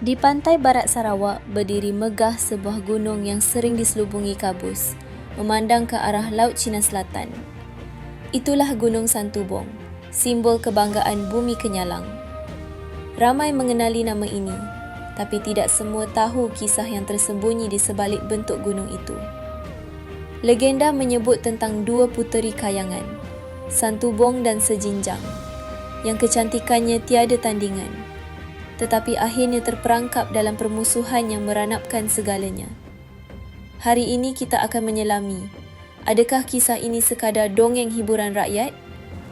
Di pantai barat Sarawak, berdiri megah sebuah gunung yang sering diselubungi kabus, memandang ke arah Laut Cina Selatan. Itulah Gunung Santubong, simbol kebanggaan bumi Kenyalang. Ramai mengenali nama ini, tapi tidak semua tahu kisah yang tersembunyi di sebalik bentuk gunung itu. Legenda menyebut tentang dua puteri kayangan, Santubong dan Sejinjang, yang kecantikannya tiada tandingan, tetapi akhirnya terperangkap dalam permusuhan yang meranapkan segalanya. Hari ini kita akan menyelami, adakah kisah ini sekadar dongeng hiburan rakyat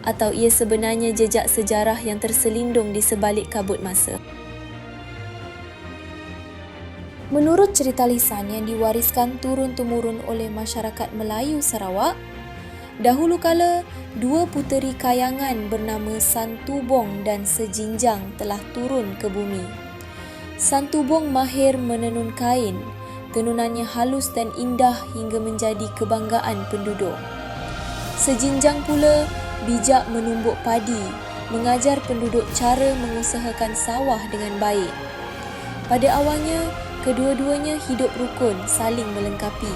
atau ia sebenarnya jejak sejarah yang terselindung di sebalik kabut masa. Menurut cerita lisan yang diwariskan turun-temurun oleh masyarakat Melayu Sarawak, dahulu kala, dua puteri kayangan bernama Santubong dan Sejinjang telah turun ke bumi. Santubong mahir menenun kain, tenunannya halus dan indah hingga menjadi kebanggaan penduduk. Sejinjang pula bijak menumbuk padi, mengajar penduduk cara mengusahakan sawah dengan baik. Pada awalnya, kedua-duanya hidup rukun, saling melengkapi.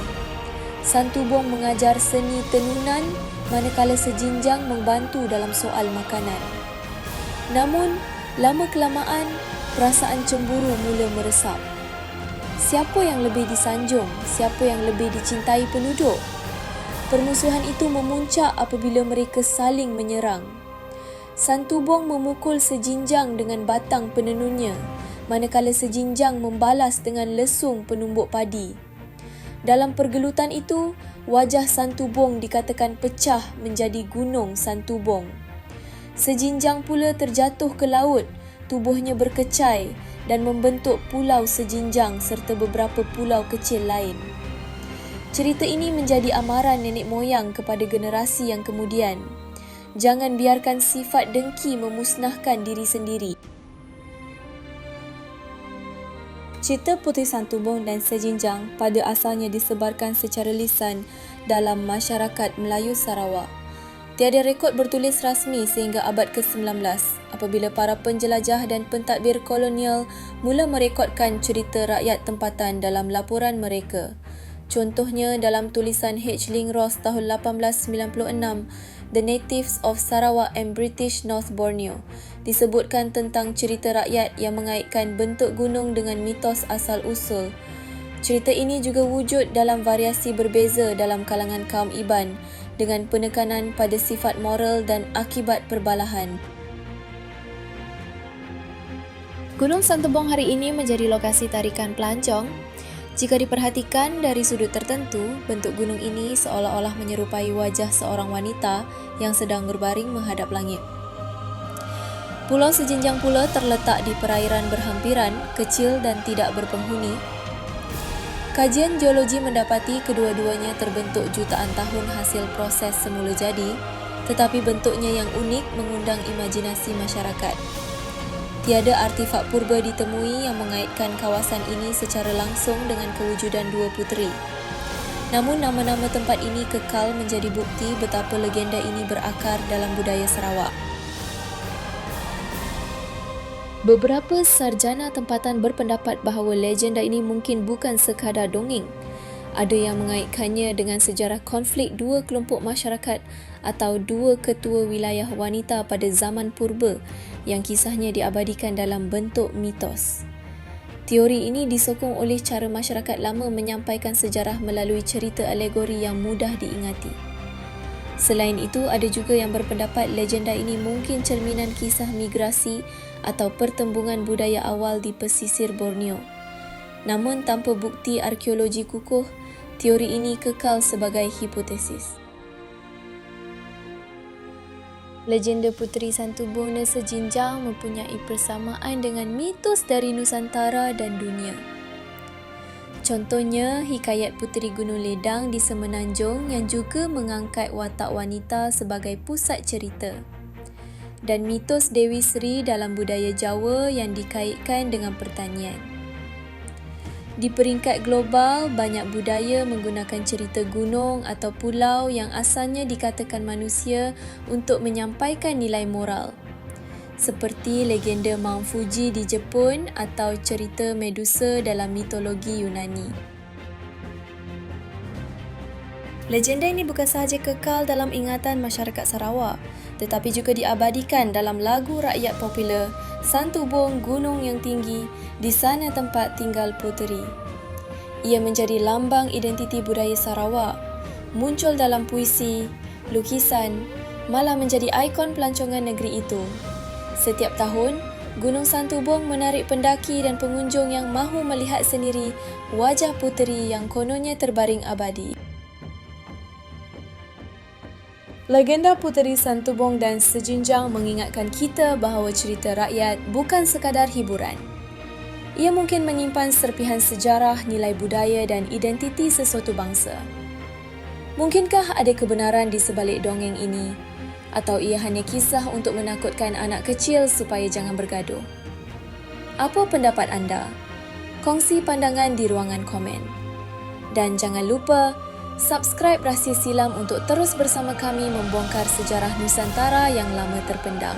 Santubong mengajar seni tenunan, manakala Sejinjang membantu dalam soal makanan. Namun, lama-kelamaan, perasaan cemburu mula meresap. Siapa yang lebih disanjung? Siapa yang lebih dicintai penduduk? Permusuhan itu memuncak apabila mereka saling menyerang. Santubong memukul Sejinjang dengan batang penenunnya, manakala Sejinjang membalas dengan lesung penumbuk padi. Dalam pergelutan itu, wajah Santubong dikatakan pecah menjadi Gunung Santubong. Sejinjang pula terjatuh ke laut, tubuhnya berkecai dan membentuk Pulau Sejinjang serta beberapa pulau kecil lain. Cerita ini menjadi amaran nenek moyang kepada generasi yang kemudian. Jangan biarkan sifat dengki memusnahkan diri sendiri. Cerita Puteri Santubong dan Sejinjang pada asalnya disebarkan secara lisan dalam masyarakat Melayu Sarawak. Tiada rekod bertulis rasmi sehingga abad ke-19 apabila para penjelajah dan pentadbir kolonial mula merekodkan cerita rakyat tempatan dalam laporan mereka. Contohnya dalam tulisan H. Ling Ross tahun 1896, The Natives of Sarawak and British North Borneo, disebutkan tentang cerita rakyat yang mengaitkan bentuk gunung dengan mitos asal-usul. Cerita ini juga wujud dalam variasi berbeza dalam kalangan kaum Iban dengan penekanan pada sifat moral dan akibat perbalahan. Gunung Santubong hari ini menjadi lokasi tarikan pelancong. Jika diperhatikan dari sudut tertentu, bentuk gunung ini seolah-olah menyerupai wajah seorang wanita yang sedang berbaring menghadap langit. Pulau Sejinjang pula terletak di perairan berhampiran, kecil dan tidak berpenghuni. Kajian geologi mendapati kedua-duanya terbentuk jutaan tahun hasil proses semula jadi, tetapi bentuknya yang unik mengundang imajinasi masyarakat. Tiada artifak purba ditemui yang mengaitkan kawasan ini secara langsung dengan kewujudan dua puteri. Namun nama-nama tempat ini kekal menjadi bukti betapa legenda ini berakar dalam budaya Sarawak. Beberapa sarjana tempatan berpendapat bahawa legenda ini mungkin bukan sekadar dongeng. Ada yang mengaitkannya dengan sejarah konflik dua kelompok masyarakat atau dua ketua wilayah wanita pada zaman purba yang kisahnya diabadikan dalam bentuk mitos. Teori ini disokong oleh cara masyarakat lama menyampaikan sejarah melalui cerita alegori yang mudah diingati. Selain itu, ada juga yang berpendapat legenda ini mungkin cerminan kisah migrasi atau pertembungan budaya awal di pesisir Borneo. Namun tanpa bukti arkeologi kukuh, teori ini kekal sebagai hipotesis. Legenda Puteri Santubong dan Sejinjang mempunyai persamaan dengan mitos dari Nusantara dan dunia. Contohnya, hikayat Puteri Gunung Ledang di Semenanjung yang juga mengangkat watak wanita sebagai pusat cerita. Dan mitos Dewi Sri dalam budaya Jawa yang dikaitkan dengan pertanian. Di peringkat global, banyak budaya menggunakan cerita gunung atau pulau yang asalnya dikatakan manusia untuk menyampaikan nilai moral. seperti legenda Mount Fuji di Jepun atau cerita Medusa dalam mitologi Yunani. Legenda ini bukan sahaja kekal dalam ingatan masyarakat Sarawak, tetapi juga diabadikan dalam lagu rakyat popular Santubong Gunung yang Tinggi, di sana tempat tinggal puteri. Ia menjadi lambang identiti budaya Sarawak, muncul dalam puisi, lukisan, malah menjadi ikon pelancongan negeri itu. Setiap tahun, Gunung Santubong menarik pendaki dan pengunjung yang mahu melihat sendiri wajah puteri yang kononnya terbaring abadi. Legenda Puteri Santubong dan Sejinjang mengingatkan kita bahawa cerita rakyat bukan sekadar hiburan. Ia mungkin menyimpan serpihan sejarah, nilai budaya dan identiti sesuatu bangsa. Mungkinkah ada kebenaran di sebalik dongeng ini? Atau ia hanya kisah untuk menakutkan anak kecil supaya jangan bergaduh? Apa pendapat anda? Kongsi pandangan di ruangan komen. Dan jangan lupa subscribe Rahsia Silam untuk terus bersama kami membongkar sejarah Nusantara yang lama terpendam.